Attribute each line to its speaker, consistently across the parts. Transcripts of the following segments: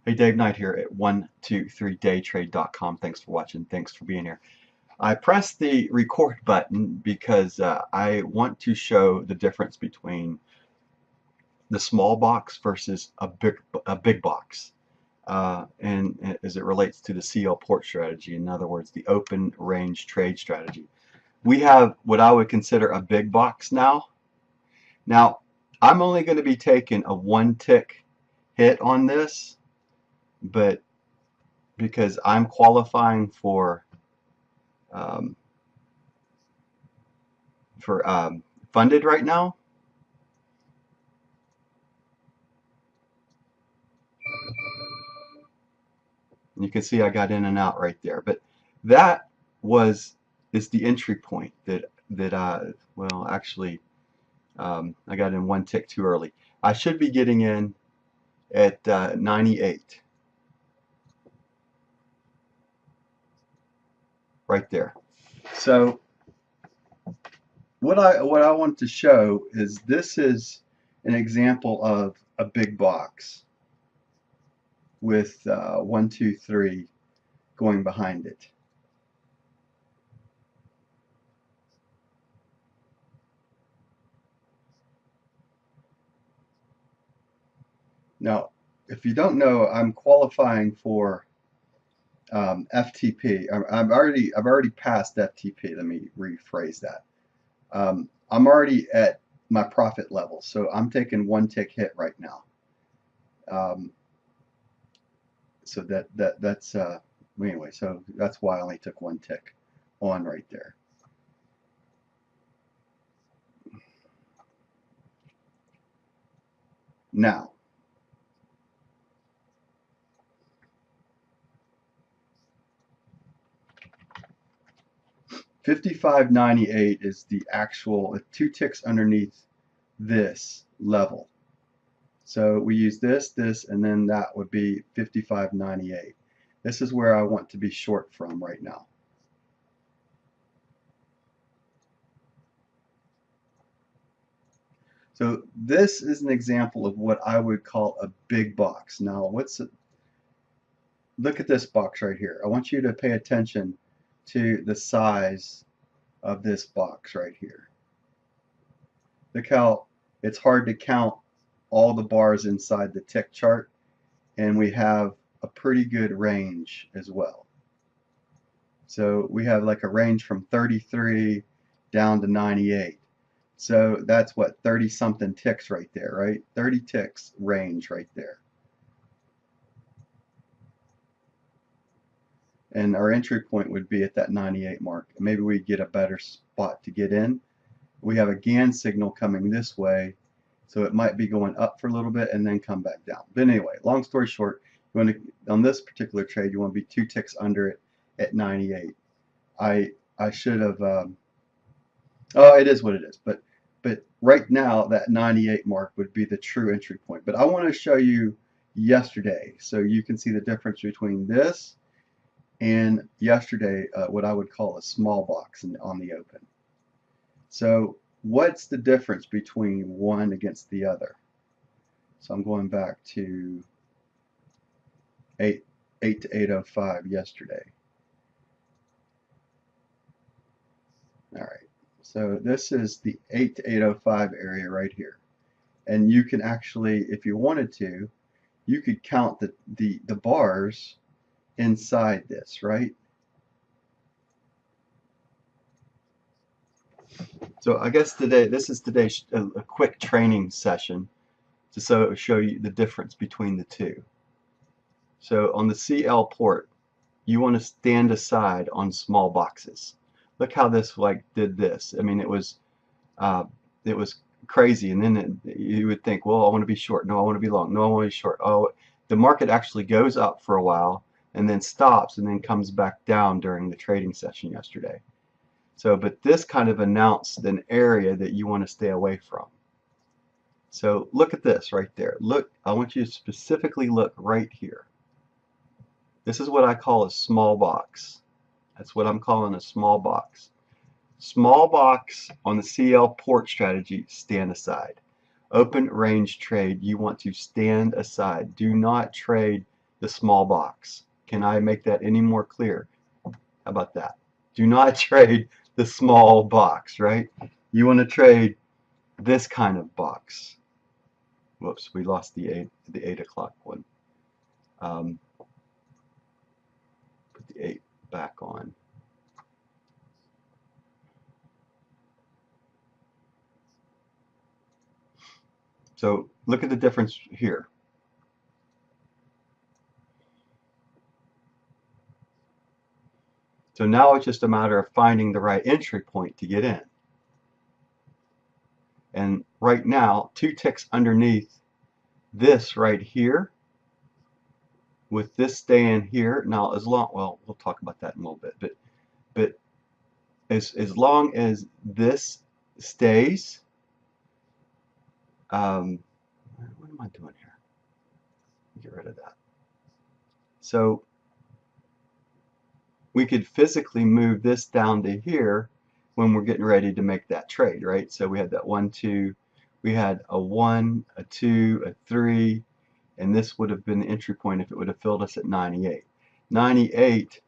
Speaker 1: Hey, Dave Knight here at 123daytrade.com. Thanks for watching. Thanks for being here. I pressed the record button because I want to show the difference between the small box versus a big box, and as it relates to the CLPORT strategy. In other words, the open range trade strategy. We have what I would consider a big box now. Now, I'm only going to be taking a 1-tick hit on this, but because I'm qualifying for funded right now. And you can see I got in and out right there, but that is the entry point that I well actually I got in 1 tick too early. I should be getting in at 98 right there. So what I want to show is this is an example of a big box with 1, 2, 3 going behind it. Now, if you don't know, I'm qualifying for FTP. I've already passed FTP. Let me rephrase that. I'm already at my profit level, so I'm taking 1-tick hit right now. So that's anyway. So that's why I only took 1 tick on right there. Now, $55.98 is the actual 2 ticks underneath this level. So we use this, and then that would be $55.98. This is where I want to be short from right now. So this is an example of what I would call a big box. Now, look at this box right here. I want you to pay attention to the size of this box right here. Look how it's hard to count all the bars inside the tick chart, and we have a pretty good range as well. So we have like a range from 33 down to 98. So that's what, 30 something ticks right there, right? 30 ticks range right there. And our entry point would be at that 98 mark. Maybe we get a better spot to get in. We have a GAN signal coming this way, so it might be going up for a little bit and then come back down. But anyway, long story short, you want to, on this particular trade, you want to be 2 ticks under it at 98. I should have. Oh, it is what it is. But right now, that 98 mark would be the true entry point. But I want to show you yesterday, so you can see the difference between this and yesterday, what I would call a small box on the open. So what's the difference between one against the other? So I'm going back to 8 to 805 yesterday. All right, so this is the 8 to 805 area right here. And you can actually, if you wanted to, you could count the bars inside this, right? So I guess this is today's a quick training session to show you the difference between the two. So on the CLPORT, you want to stand aside on small boxes. Look how this did this. I mean, it was crazy. And then you would think, well, I want to be short. No, I want to be long. No, I want to be short. Oh, the market actually goes up for a while and then stops and then comes back down during the trading session yesterday. So, but this kind of announced an area that you want to stay away from. So look at this right there. Look, I want you to specifically look right here. This is what I call a small box. That's what I'm calling a small box. Small box on the CLPORT strategy, stand aside. Open range trade, you want to stand aside. Do not trade the small box. Can I make that any more clear? How about that? Do not trade the small box, right? You want to trade this kind of box. Whoops, we lost the 8 o'clock one. Put the 8 back on. So look at the difference here. So now it's just a matter of finding the right entry point to get in. And right now, 2 ticks underneath this right here, with this staying here. Now, as long, well, we'll talk about that in a little bit, but as long as this stays, what am I doing here? Get rid of that. So we could physically move this down to here when we're getting ready to make that trade, right? So we had that 1, 2, we had a 1, a 2, a 3, and this would have been the entry point if it would have filled us at 98. 98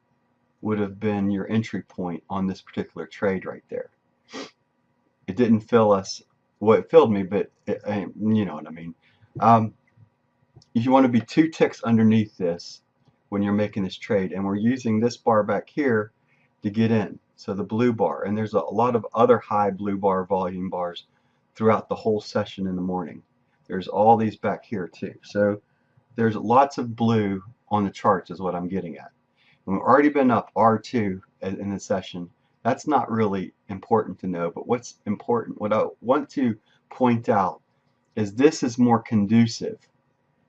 Speaker 1: would have been your entry point on this particular trade right there. It didn't fill us, well, it filled me, but you know what I mean. You want to be 2 ticks underneath this when you're making this trade, and we're using this bar back here to get in. So the blue bar, and there's a lot of other high blue bar volume bars throughout the whole session in the morning. There's all these back here too. So there's lots of blue on the charts is what I'm getting at. And we've already been up R2 in the session. That's not really important to know, but what's important, what I want to point out is this is more conducive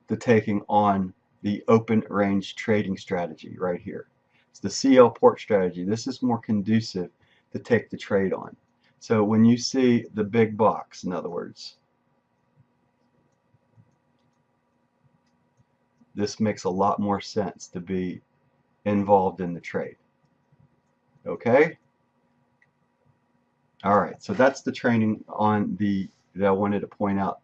Speaker 1: to taking on the open range trading strategy right here. It's the CLPORT strategy. This is more conducive to take the trade on. So when you see the big box, in other words, this makes a lot more sense to be involved in the trade. Okay? All right, so that's the training on that I wanted to point out,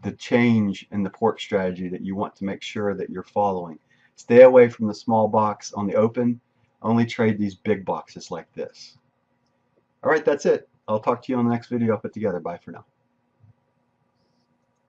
Speaker 1: the change in the port strategy that you want to make sure that you're following. Stay away from the small box on the open. Only trade these big boxes like this. All right, that's it. I'll talk to you on the next video I put together. Bye for now.